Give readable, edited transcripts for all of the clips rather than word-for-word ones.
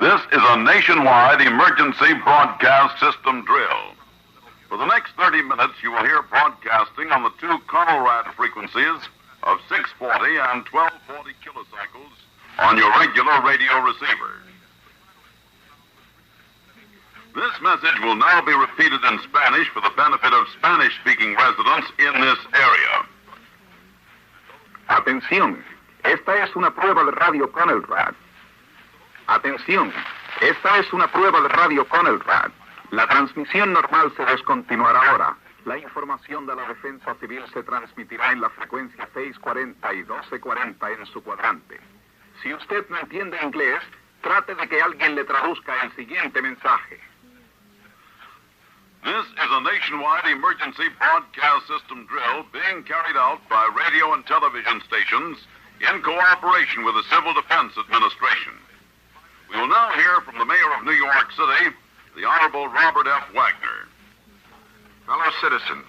This is a nationwide emergency broadcast system drill. For the next 30 minutes, you will hear broadcasting on the two CONELRAD frequencies of 640 and 1240 kilocycles on your regular radio receiver. This message will now be repeated in Spanish for the benefit of Spanish-speaking residents in this area. Atención, esta es una prueba de radio CONELRAD. Atención, esta es una prueba de radio CONELRAD. La transmisión normal se descontinuará ahora. La información de la defensa civil se transmitirá en la frecuencia 640 y 1240 en su cuadrante. Si usted no entiende inglés, trate de que alguien le traduzca el siguiente mensaje. This is a nationwide emergency broadcast system drill being carried out by radio and television stations in cooperation with the Civil Defense Administration. We will now hear from the Mayor of New York City, the Honorable Robert F. Wagner. Fellow citizens,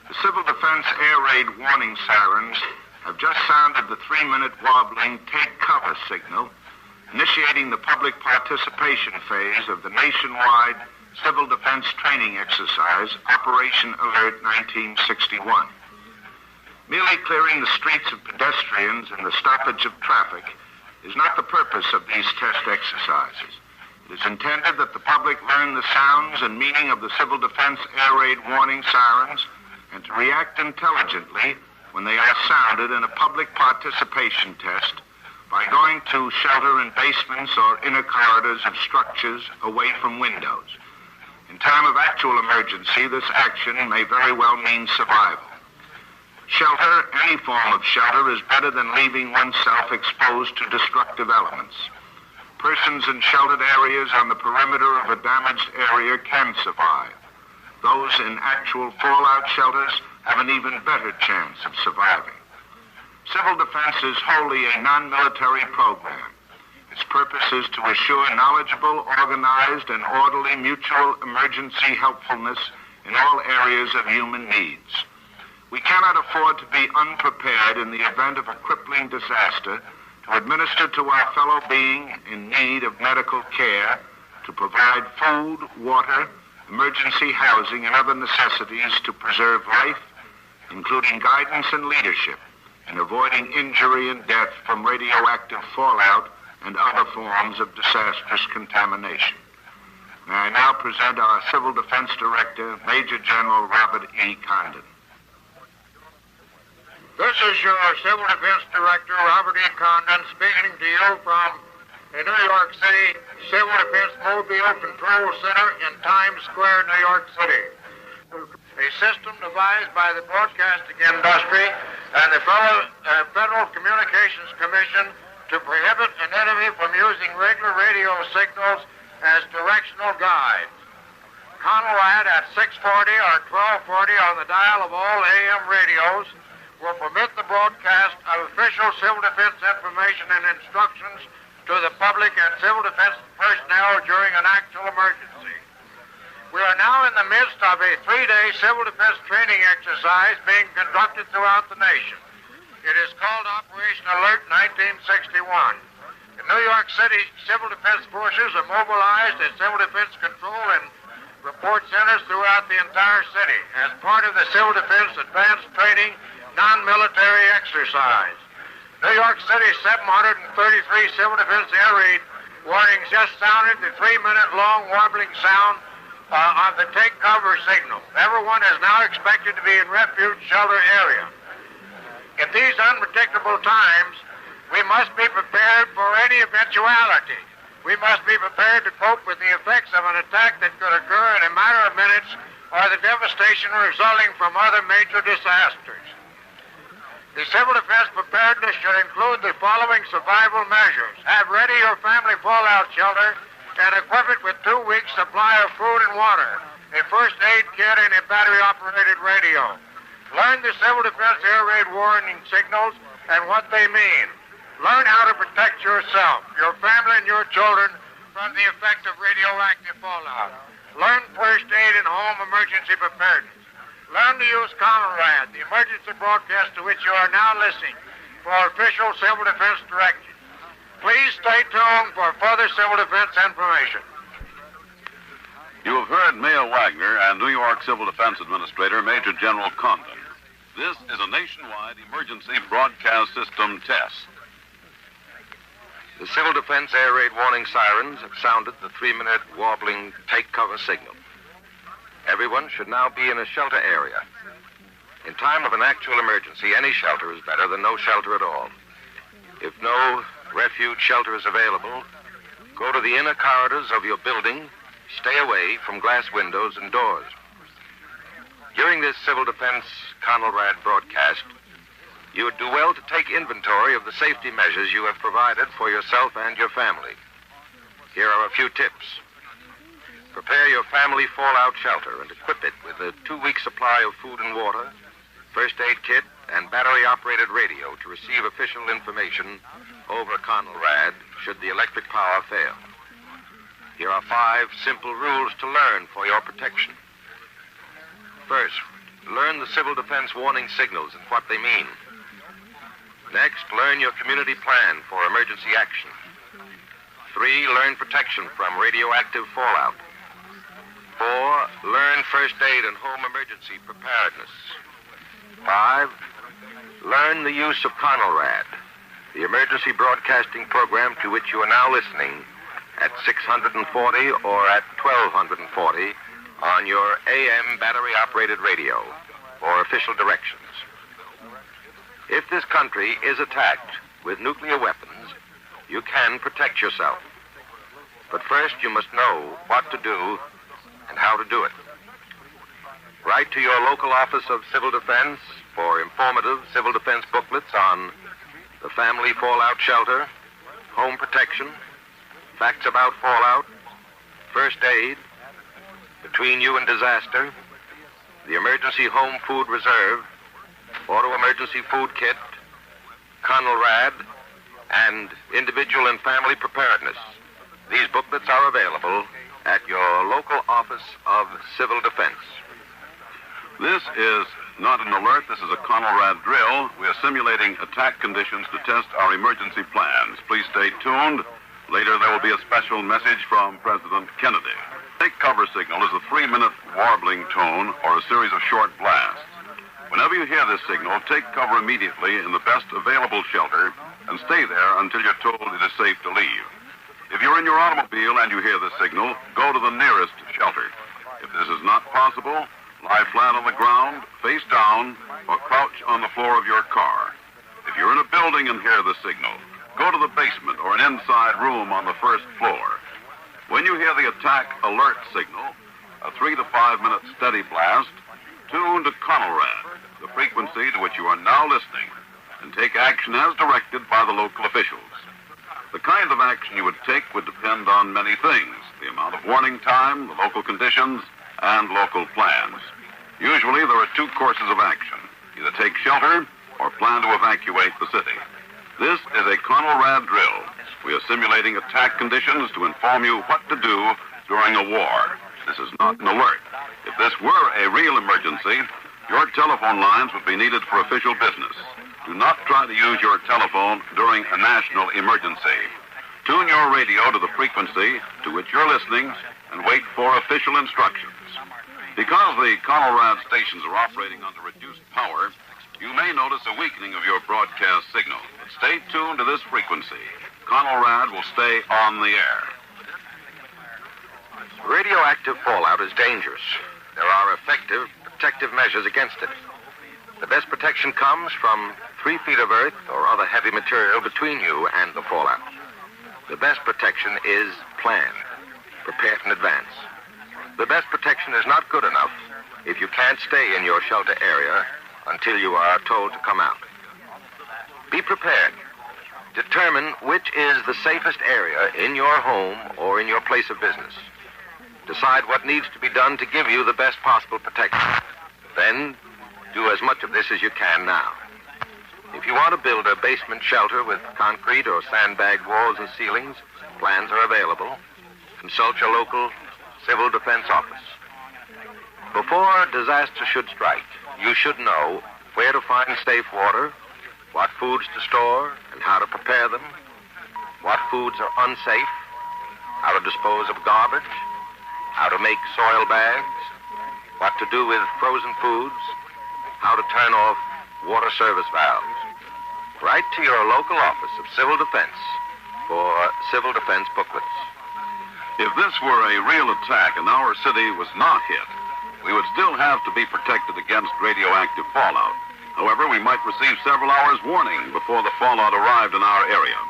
the Civil Defense air raid warning sirens have just sounded the 3-minute wobbling take cover signal, initiating the public participation phase of the nationwide Civil Defense training exercise, Operation Alert 1961. Merely clearing the streets of pedestrians and the stoppage of traffic is not the purpose of these test exercises. It is intended that the public learn the sounds and meaning of the Civil Defense air raid warning sirens and to react intelligently when they are sounded in a public participation test by going to shelter in basements or inner corridors of structures away from windows. In time of actual emergency, this action may very well mean survival. Shelter, any form of shelter, is better than leaving oneself exposed to destructive elements. Persons in sheltered areas on the perimeter of a damaged area can survive. Those in actual fallout shelters have an even better chance of surviving. Civil defense is wholly a non-military program. Its purpose is to assure knowledgeable, organized, and orderly mutual emergency helpfulness in all areas of human needs. We cannot afford to be unprepared in the event of a crippling disaster, to administer to our fellow being in need of medical care, to provide food, water, emergency housing, and other necessities to preserve life, including guidance and leadership in avoiding injury and death from radioactive fallout and other forms of disastrous contamination. May I now present our Civil Defense Director, Major General Robert E. Condon. This is your Civil Defense Director, Robert E. Condon, speaking to you from the New York City Civil Defense Mobile Control Center in Times Square, New York City. A system devised by the broadcasting industry and the Federal Communications Commission to prohibit an enemy from using regular radio signals as directional guides. CONELRAD at 640 or 1240 on the dial of all AM radios will permit the broadcast of official civil defense information and instructions to the public and civil defense personnel during an actual emergency. We are now in the midst of a 3-day civil defense training exercise being conducted throughout the nation. It is called Operation Alert 1961. The New York City Civil Defense Forces are mobilized as civil defense control and report centers throughout the entire city as part of the Civil Defense Advanced Training Non-Military Exercise. New York City's 733 Civil Defense air raid warnings just sounded the 3-minute long warbling sound of the take cover signal. Everyone is now expected to be in refuge shelter area. In these unpredictable times, we must be prepared for any eventuality. We must be prepared to cope with the effects of an attack that could occur in a matter of minutes or the devastation resulting from other major disasters. The civil defense preparedness should include the following survival measures. Have ready your family fallout shelter and equip it with 2 weeks' supply of food and water, a first aid kit, and a battery-operated radio. Learn the civil defense air raid warning signals and what they mean. Learn how to protect yourself, your family, and your children from the effect of radioactive fallout. Learn first aid and home emergency preparedness. Learn to use CONELRAD, the emergency broadcast to which you are now listening, for official civil defense directions. Please stay tuned for further civil defense information. You have heard Mayor Wagner and New York Civil Defense Administrator Major General Condon. This is a nationwide emergency broadcast system test. The Civil Defense air raid warning sirens have sounded the 3-minute wobbling take cover signal. Everyone should now be in a shelter area. In time of an actual emergency, any shelter is better than no shelter at all. If no refuge shelter is available, go to the inner corridors of your building. Stay away from glass windows and doors. During this Civil Defense CONELRAD broadcast, you would do well to take inventory of the safety measures you have provided for yourself and your family. Here are a few tips. Prepare your family fallout shelter and equip it with a 2-week supply of food and water, first aid kit, and battery-operated radio to receive official information over CONELRAD should the electric power fail. Here are 5 simple rules to learn for your protection. First, learn the civil defense warning signals and what they mean. Next, learn your community plan for emergency action. 3, learn protection from radioactive fallout. 4, learn first aid and home emergency preparedness. 5, learn the use of CONELRAD, the emergency broadcasting program to which you are now listening at 640 or at 1240 on your AM battery-operated radio for official directions. If this country is attacked with nuclear weapons, you can protect yourself. But first, you must know what to do and how to do it. Write to your local office of civil defense for informative civil defense booklets on the family fallout shelter, home protection, facts about fallout, first aid, between you and disaster, the emergency home food reserve, auto emergency food kit, CONELRAD, and individual and family preparedness. These booklets are available at your local office of civil defense. This is not an alert. This is a CONELRAD drill. We are simulating attack conditions to test our emergency plans. Please stay tuned. Later, there will be a special message from President Kennedy. Take cover signal is a 3-minute warbling tone or a series of short blasts. Whenever you hear this signal, take cover immediately in the best available shelter and stay there until you're told it is safe to leave. If you're in your automobile and you hear this signal, go to the nearest shelter. If this is not possible, lie flat on the ground, face down, or crouch on the floor of your car. If you're in a building and hear the signal, go to the basement or an inside room on the first floor. When you hear the attack alert signal, a 3 to 5 minute steady blast, tune to CONELRAD, the frequency to which you are now listening, and take action as directed by the local officials. The kind of action you would take would depend on many things: the amount of warning time, the local conditions, and local plans. Usually there are 2 courses of action: either take shelter or plan to evacuate the city. This is a CONELRAD drill. We are simulating attack conditions to inform you what to do during a war. This is not an alert. If this were a real emergency, your telephone lines would be needed for official business. Do not try to use your telephone during a national emergency. Tune your radio to the frequency to which you're listening and wait for official instructions. Because the CONELRAD stations are operating under reduced power, you may notice a weakening of your broadcast signal. But stay tuned to this frequency. CONELRAD will stay on the air. Radioactive fallout is dangerous. There are effective protective measures against it. The best protection comes from 3 feet of earth or other heavy material between you and the fallout. The best protection is planned, prepared in advance. The best protection is not good enough if you can't stay in your shelter area until you are told to come out. Be prepared. Determine which is the safest area in your home or in your place of business. Decide what needs to be done to give you the best possible protection. Then, do as much of this as you can now. If you want to build a basement shelter with concrete or sandbagged walls and ceilings, plans are available. Consult your local civil defense office. Before disaster should strike, you should know where to find safe water, what foods to store and how to prepare them, what foods are unsafe, how to dispose of garbage, how to make soil bags, what to do with frozen foods, how to turn off water service valves. Write to your local office of Civil Defense for Civil Defense booklets. If this were a real attack and our city was not hit, we would still have to be protected against radioactive fallout. However, we might receive several hours warning before the fallout arrived in our area.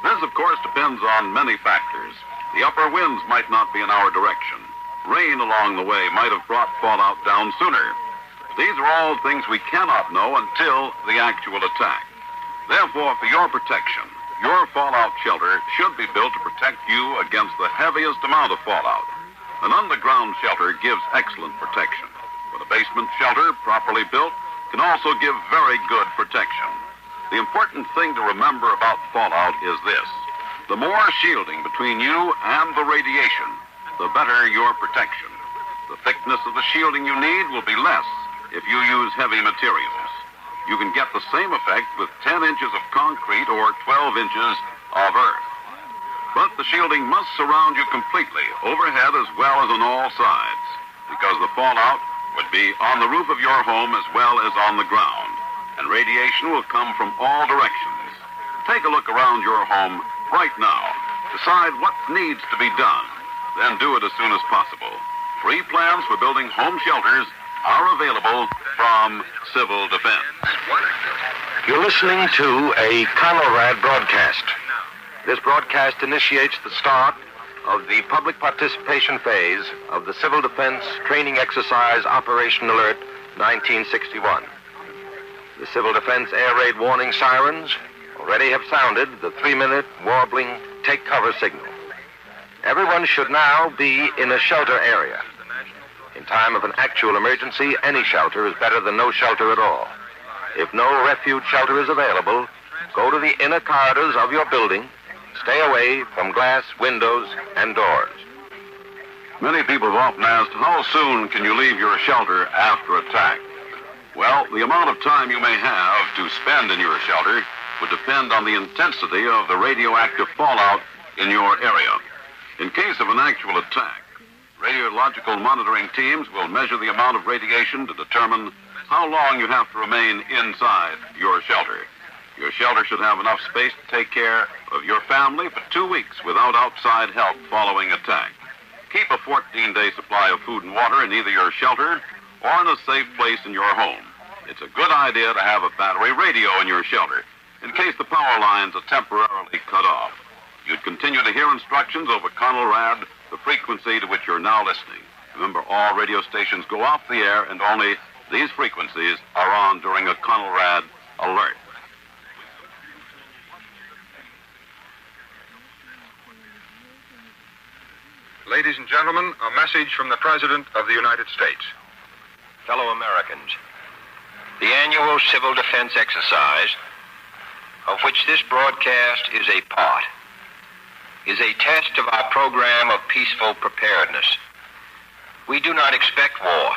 This, of course, depends on many factors. The upper winds might not be in our direction. Rain along the way might have brought fallout down sooner. These are all things we cannot know until the actual attack. Therefore, for your protection, your fallout shelter should be built to protect you against the heaviest amount of fallout. An underground shelter gives excellent protection, but a basement shelter, properly built, can also give very good protection. The important thing to remember about fallout is this: the more shielding between you and the radiation, the better your protection. The thickness of the shielding you need will be less if you use heavy materials. You can get the same effect with 10 inches of concrete or 12 inches of earth. But the shielding must surround you completely, overhead as well as on all sides, because the fallout would be on the roof of your home as well as on the ground, and radiation will come from all directions. Take a look around your home right now. Decide what needs to be done, then do it as soon as possible. Free plans for building home shelters are available from Civil Defense. You're listening to a CONELRAD broadcast. This broadcast initiates the start of the public participation phase of the Civil Defense Training Exercise Operation Alert 1961. The Civil Defense air raid warning sirens already have sounded the 3-minute warbling take cover signal. Everyone should now be in a shelter area. In time of an actual emergency, any shelter is better than no shelter at all. If no refuge shelter is available, go to the inner corridors of your building. Stay away from glass, windows, and doors. Many people have often asked, how soon can you leave your shelter after attack? Well, the amount of time you may have to spend in your shelter would depend on the intensity of the radioactive fallout in your area. In case of an actual attack, radiological monitoring teams will measure the amount of radiation to determine how long you have to remain inside your shelter. Your shelter should have enough space to take care of your family for 2 weeks without outside help following attack. Keep a 14-day supply of food and water in either your shelter or in a safe place in your home. It's a good idea to have a battery radio in your shelter in case the power lines are temporarily cut off. You'd continue to hear instructions over CONELRAD, the frequency to which you're now listening. Remember, all radio stations go off the air and only these frequencies are on during a CONELRAD alert. Ladies and gentlemen, a message from the President of the United States. Fellow Americans, the annual civil defense exercise, of which this broadcast is a part, is a test of our program of peaceful preparedness. We do not expect war.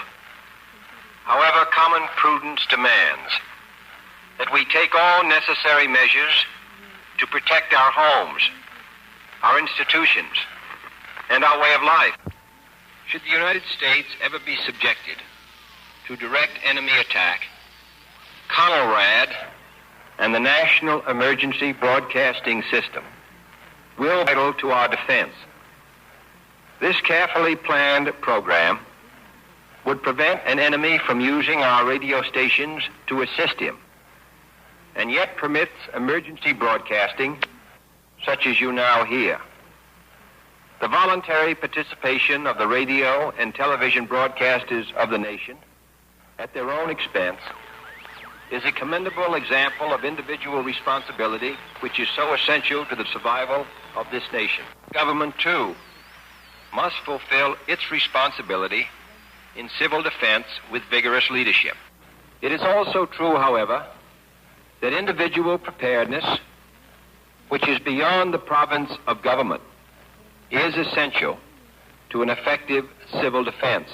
However, common prudence demands that we take all necessary measures to protect our homes, our institutions, and our way of life. Should the United States ever be subjected to direct enemy attack, CONELRAD and the National Emergency Broadcasting System will be vital to our defense. This carefully planned program would prevent an enemy from using our radio stations to assist him, and yet permits emergency broadcasting such as you now hear. The voluntary participation of the radio and television broadcasters of the nation at their own expense is a commendable example of individual responsibility, which is so essential to the survival of this nation. Government, too, must fulfill its responsibility in civil defense with vigorous leadership. It is also true, however, that individual preparedness, which is beyond the province of government, is essential to an effective civil defense.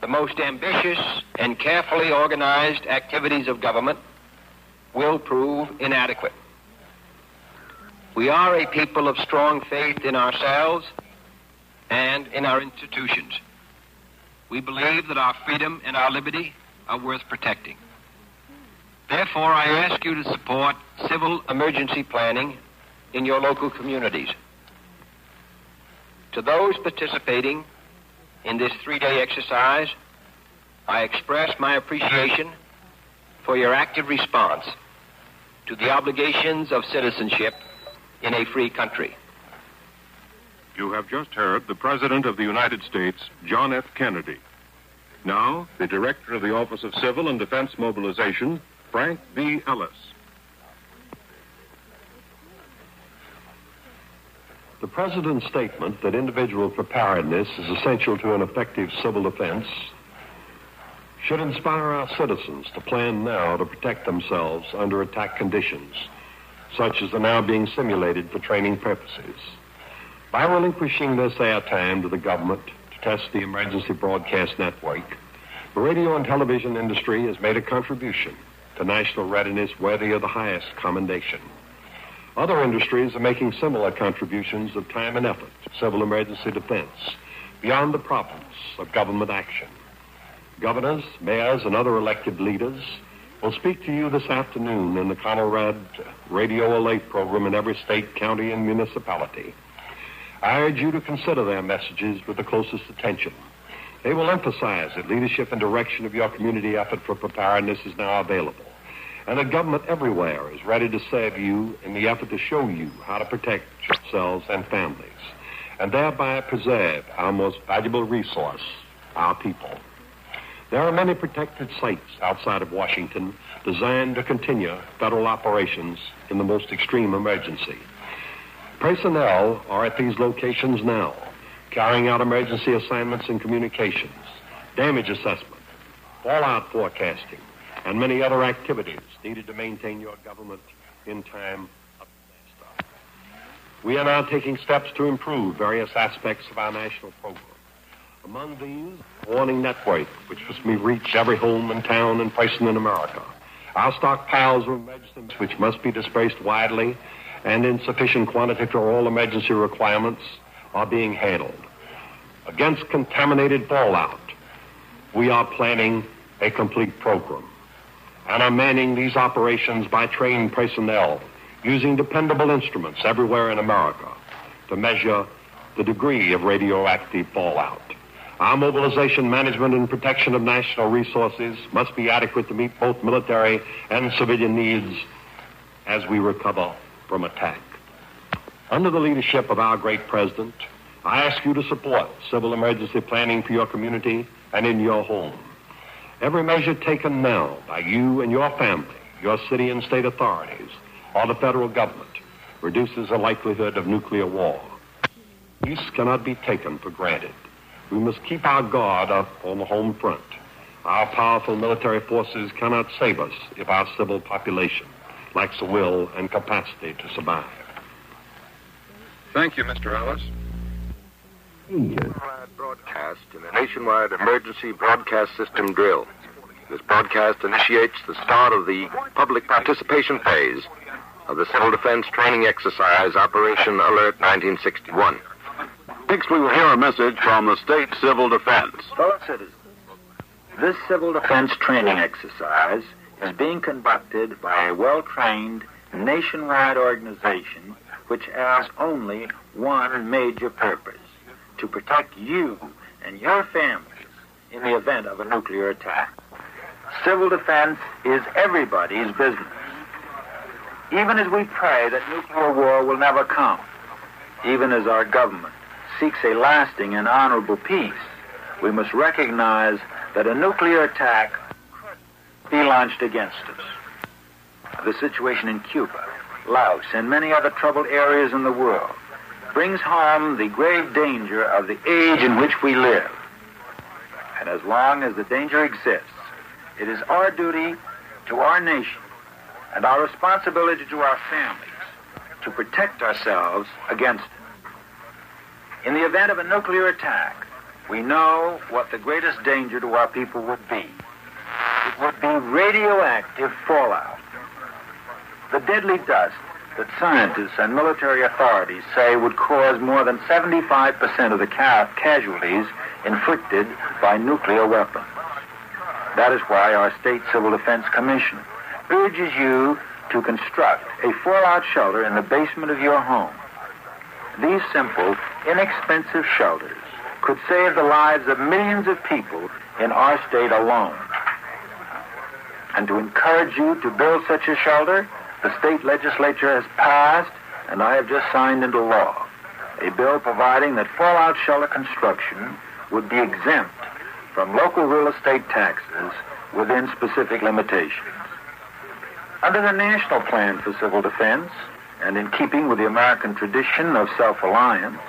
The most ambitious and carefully organized activities of government will prove inadequate. We are a people of strong faith in ourselves and in our institutions. We believe that our freedom and our liberty are worth protecting. Therefore, I ask you to support civil emergency planning in your local communities. To those participating in this 3-day exercise, I express my appreciation for your active response to the obligations of citizenship in a free country. You have just heard the President of the United States, John F. Kennedy. Now, the Director of the Office of Civil and Defense Mobilization, Frank B. Ellis. The President's statement that individual preparedness is essential to an effective civil defense should inspire our citizens to plan now to protect themselves under attack conditions, such as are now being simulated for training purposes. By relinquishing this airtime to the government to test the emergency broadcast network, the radio and television industry has made a contribution to national readiness worthy of the highest commendation. Other industries are making similar contributions of time and effort to civil emergency defense beyond the province of government action. Governors, mayors, and other elected leaders will speak to you this afternoon in the CONELRAD Radio Alert program in every state, county, and municipality. I urge you to consider their messages with the closest attention. They will emphasize that leadership and direction of your community effort for preparedness is now available, and that government everywhere is ready to serve you in the effort to show you how to protect yourselves and families, and thereby preserve our most valuable resource, our people. There are many protected sites outside of Washington designed to continue federal operations in the most extreme emergency. Personnel are at these locations now, carrying out emergency assignments in communications, damage assessment, fallout forecasting, and many other activities needed to maintain your government in time of disaster. We are now taking steps to improve various aspects of our national program. Among these, warning network, which must reach every home and town and person in America. Our stockpiles of emergencies, which must be dispersed widely and in sufficient quantity for all emergency requirements, are being handled. Against contaminated fallout, we are planning a complete program and are manning these operations by trained personnel using dependable instruments everywhere in America to measure the degree of radioactive fallout. Our mobilization, management, and protection of national resources must be adequate to meet both military and civilian needs as we recover from attack. Under the leadership of our great President, I ask you to support civil emergency planning for your community and in your home. Every measure taken now by you and your family, your city and state authorities, or the federal government reduces the likelihood of nuclear war. Peace cannot be taken for granted. We must keep our guard up on the home front. Our powerful military forces cannot save us if our civil population lacks the will and capacity to survive. Thank you, Mr. Ellis. Broadcast in a nationwide emergency broadcast system drill. This broadcast initiates the start of the public participation phase of the Civil Defense Training Exercise Operation Alert 1961. Next, we will hear a message from the State Civil Defense. Fellow citizens, this civil defense training exercise is being conducted by a well-trained nationwide organization which has only one major purpose: to protect you and your families in the event of a nuclear attack. Civil defense is everybody's business. Even as we pray that nuclear war will never come, even as our government seeks a lasting and honorable peace, we must recognize that a nuclear attack could be launched against us. The situation in Cuba, Laos, and many other troubled areas in the world brings home the grave danger of the age in which we live. And as long as the danger exists, it is our duty to our nation and our responsibility to our families to protect ourselves against it. In the event of a nuclear attack, we know what the greatest danger to our people would be. It would be radioactive fallout. The deadly dust that scientists and military authorities say would cause more than 75% of the casualties inflicted by nuclear weapons. That is why our state Civil Defense Commission urges you to construct a fallout shelter in the basement of your home. These simple, inexpensive shelters could save the lives of millions of people in our state alone. And to encourage you to build such a shelter, the state legislature has passed, and I have just signed into law, a bill providing that fallout shelter construction would be exempt from local real estate taxes within specific limitations. Under the National Plan for Civil Defense, and in keeping with the American tradition of self-reliance,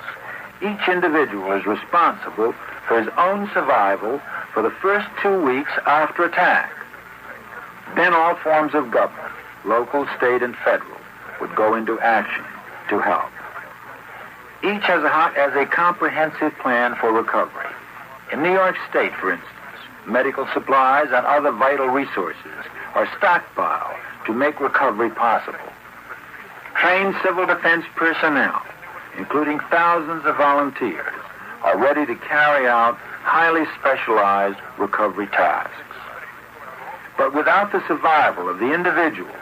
each individual is responsible for his own survival for the first 2 weeks after attack. Then all forms of government, local, state, and federal, would go into action to help. Each has a comprehensive plan for recovery. In New York State, for instance, medical supplies and other vital resources are stockpiled to make recovery possible. Trained civil defense personnel, including thousands of volunteers, are ready to carry out highly specialized recovery tasks. But without the survival of the individual,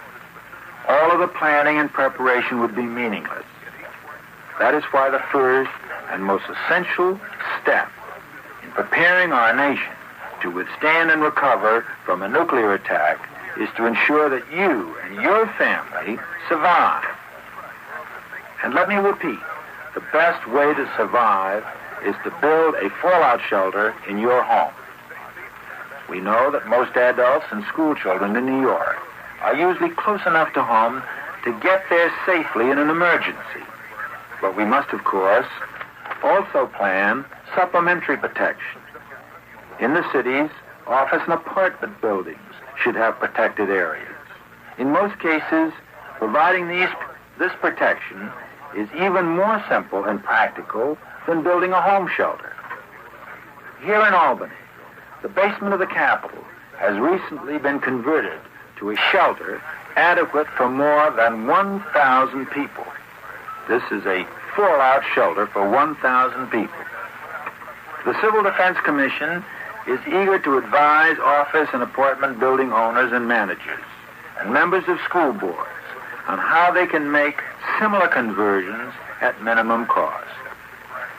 all of the planning and preparation would be meaningless. That is why the first and most essential step in preparing our nation to withstand and recover from a nuclear attack is to ensure that you and your family survive. And let me repeat, the best way to survive is to build a fallout shelter in your home. We know that most adults and school children in New York are usually close enough to home to get there safely in an emergency. But we must, of course, also plan supplementary protection. In the cities, office and apartment buildings should have protected areas. In most cases, providing this protection is even more simple and practical than building a home shelter. Here in Albany, the basement of the Capitol has recently been converted to a shelter adequate for more than 1,000 people. This is a fallout shelter for 1,000 people. The Civil Defense Commission is eager to advise office and apartment building owners and managers and members of school boards on how they can make similar conversions at minimum cost.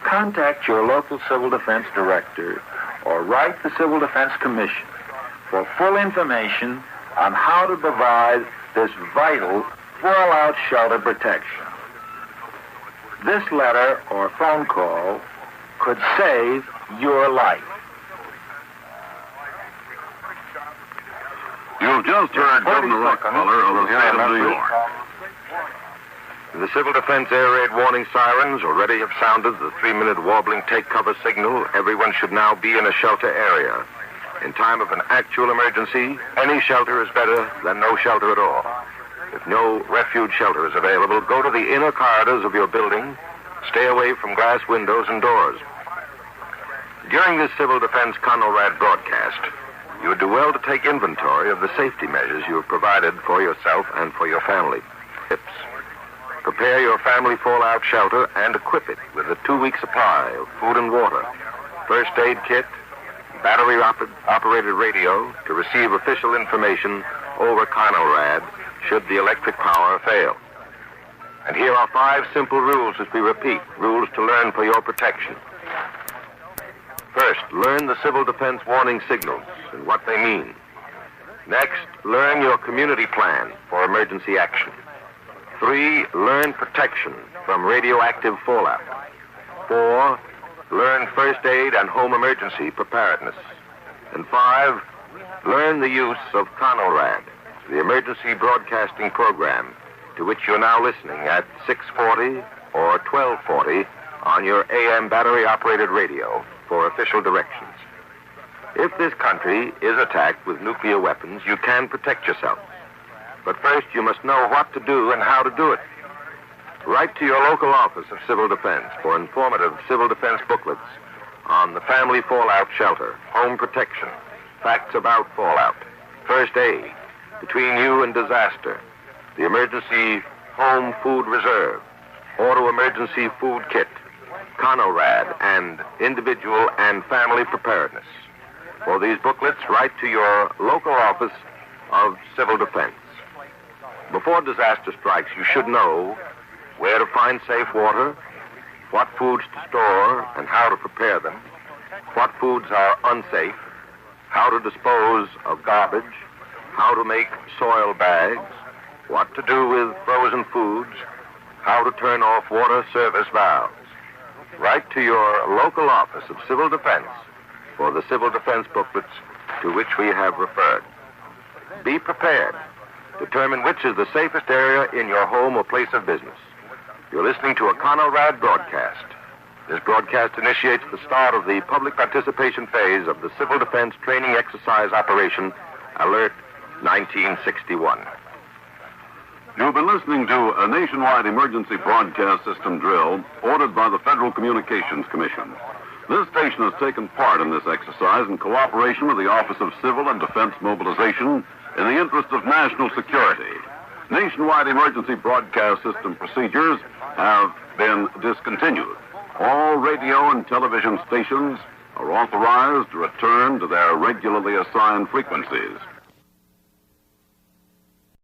Contact your local civil defense director or write the Civil Defense Commission for full information on how to provide this vital fallout shelter protection. This letter or phone call could save your life. You've just heard Governor Rockefeller of the state of New York. The Civil Defense air raid warning sirens already have sounded the 3-minute wobbling take cover signal. Everyone should now be in a shelter area. In time of an actual emergency, any shelter is better than no shelter at all. If no refuge shelter is available, go to the inner corridors of your building. Stay away from glass windows and doors. During this Civil Defense CONELRAD broadcast, you would do well to take inventory of the safety measures you have provided for yourself and for your family. Tips. Prepare your family fallout shelter and equip it with a 2-week supply of food and water, first aid kit, battery-operated radio to receive official information over CONELRAD should the electric power fail. And here are 5 simple rules as we repeat, rules to learn for your protection. First, learn the civil defense warning signals and what they mean. Next, learn your community plan for emergency action. 3, learn protection from radioactive fallout. 4, learn first aid and home emergency preparedness. And 5, learn the use of CONELRAD, the emergency broadcasting program to which you're now listening at 640 or 1240 on your AM battery-operated radio for official directions. If this country is attacked with nuclear weapons, you can protect yourself. But first, you must know what to do and how to do it. Write to your local office of civil defense for informative civil defense booklets on the family fallout shelter, home protection, facts about fallout, first aid, between you and disaster, the emergency Home Food Reserve, Auto Emergency Food Kit, CONELRAD, and Individual and Family Preparedness. For these booklets, write to your local office of Civil Defense. Before disaster strikes, you should know where to find safe water, what foods to store and how to prepare them, what foods are unsafe, how to dispose of garbage, how to make soil bags, what to do with frozen foods, how to turn off water service valves. Write to your local office of Civil Defense for the Civil Defense booklets to which we have referred. Be prepared. Determine which is the safest area in your home or place of business. You're listening to a CONELRAD broadcast. This broadcast initiates the start of the public participation phase of the Civil Defense Training Exercise Operation Alert 1961. You've been listening to a nationwide emergency broadcast system drill ordered by the Federal Communications Commission. This station has taken part in this exercise in cooperation with the Office of Civil and Defense Mobilization in the interest of national security. Nationwide emergency broadcast system procedures have been discontinued. All radio and television stations are authorized to return to their regularly assigned frequencies.